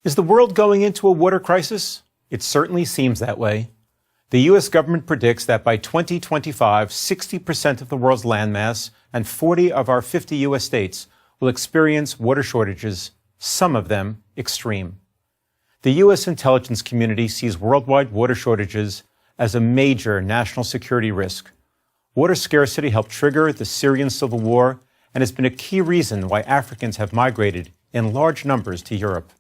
Is the world going into a water crisis? It certainly seems that way. The U.S. government predicts that by 2025, 60% of the world's landmass and 40 of our 50 U.S. states will experience water shortages, some of them extreme. The U.S. intelligence community sees worldwide water shortages as a major national security risk. Water scarcity helped trigger the Syrian civil war and has been a key reason why Africans have migrated in large numbers to Europe.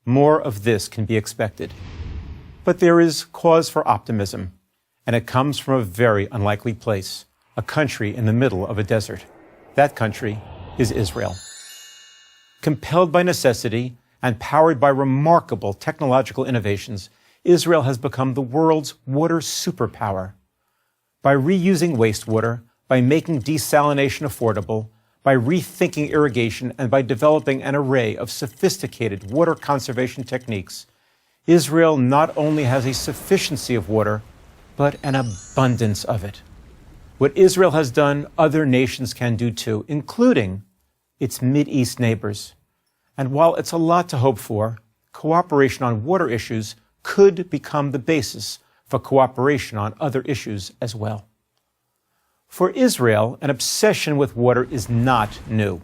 More of this can be expected. But there is cause for optimism, and it comes from a very unlikely place, a country in the middle of a desert. That country is Israel. Compelled by necessity and powered by remarkable technological innovations, Israel has become the world's water superpower. By reusing wastewater, by making desalination affordable, by rethinking irrigation, and by developing an array of sophisticated water conservation techniques, Israel not only has a sufficiency of water, but an abundance of it. What Israel has done, other nations can do too, including its Mideast neighbors. And while it's a lot to hope for, cooperation on water issues could become the basis for cooperation on other issues as well. For Israel, an obsession with water is not new.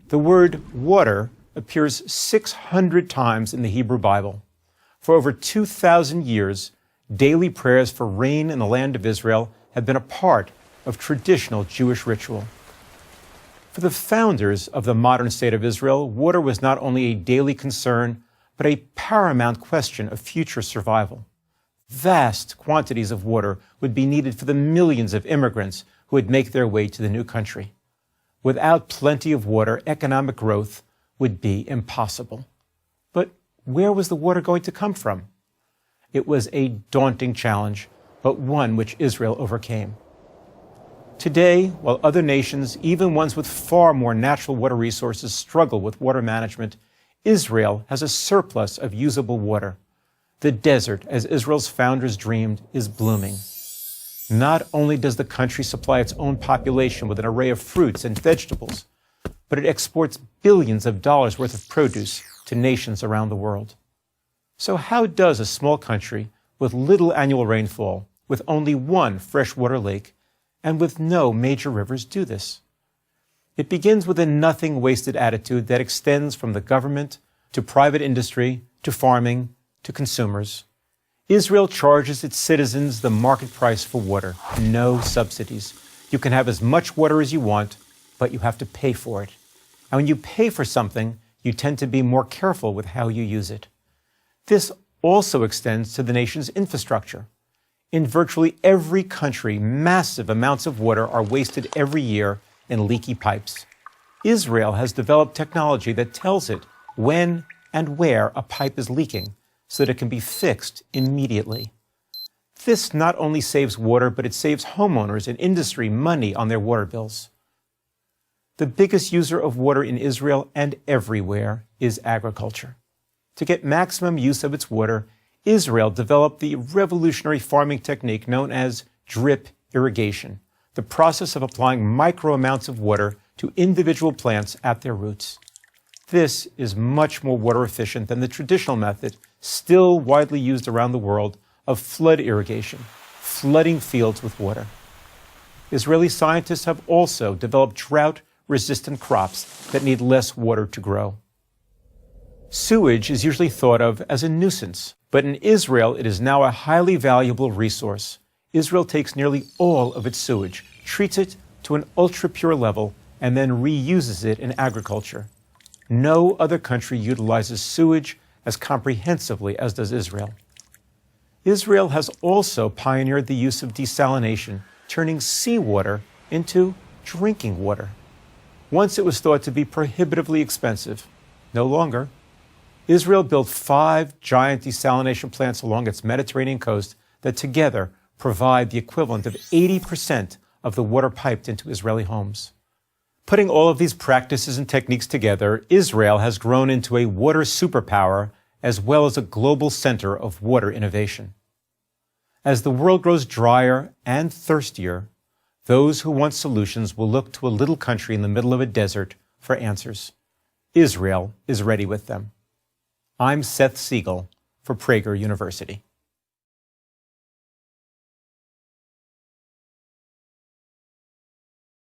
The word water appears 600 times in the Hebrew Bible. For over 2,000 years, daily prayers for rain in the land of Israel have been a part of traditional Jewish ritual. For the founders of the modern state of Israel, water was not only a daily concern, but a paramount question of future survival. Vast quantities of water would be needed for the millions of immigrants who would make their way to the new country. Without plenty of water, economic growth would be impossible. But where was the water going to come from? It was a daunting challenge, but one which Israel overcame. Today, while other nations, even ones with far more natural water resources, struggle with water management, Israel has a surplus of usable water. The desert, as Israel's founders dreamed, is blooming. Not only does the country supply its own population with an array of fruits and vegetables, but it exports billions of dollars worth of produce to nations around the world. So how does a small country with little annual rainfall, with only one freshwater lake, and with no major rivers do this? It begins with a nothing wasted attitude that extends from the government to private industry to farming to consumers. Israel charges its citizens the market price for water, no subsidies. You can have as much water as you want, but you have to pay for it. And when you pay for something, you tend to be more careful with how you use it. This also extends to the nation's infrastructure. In virtually every country, massive amounts of water are wasted every year in leaky pipes. Israel has developed technology that tells it when and where a pipe is leaking, so that it can be fixed immediately. This not only saves water, but it saves homeowners and industry money on their water bills. The biggest user of water in Israel and everywhere is agriculture. To get maximum use of its water, Israel developed the revolutionary farming technique known as drip irrigation, the process of applying micro amounts of water to individual plants at their roots. This is much more water efficient than the traditional method, still widely used around the world, of flood irrigation, flooding fields with water. Israeli scientists have also developed drought-resistant crops that need less water to grow. Sewage is usually thought of as a nuisance, but in Israel it is now a highly valuable resource. Israel takes nearly all of its sewage, treats it to an ultra-pure level, and then reuses it in agriculture. No other country utilizes sewage as comprehensively as does Israel. Israel has also pioneered the use of desalination, turning seawater into drinking water. Once it was thought to be prohibitively expensive, no longer. Israel built 5 giant desalination plants along its Mediterranean coast that together provide the equivalent of 80% of the water piped into Israeli homes. Putting all of these practices and techniques together, Israel has grown into a water superpower as well as a global center of water innovation. As the world grows drier and thirstier, those who want solutions will look to a little country in the middle of a desert for answers. Israel is ready with them. I'm Seth Siegel for Prager University.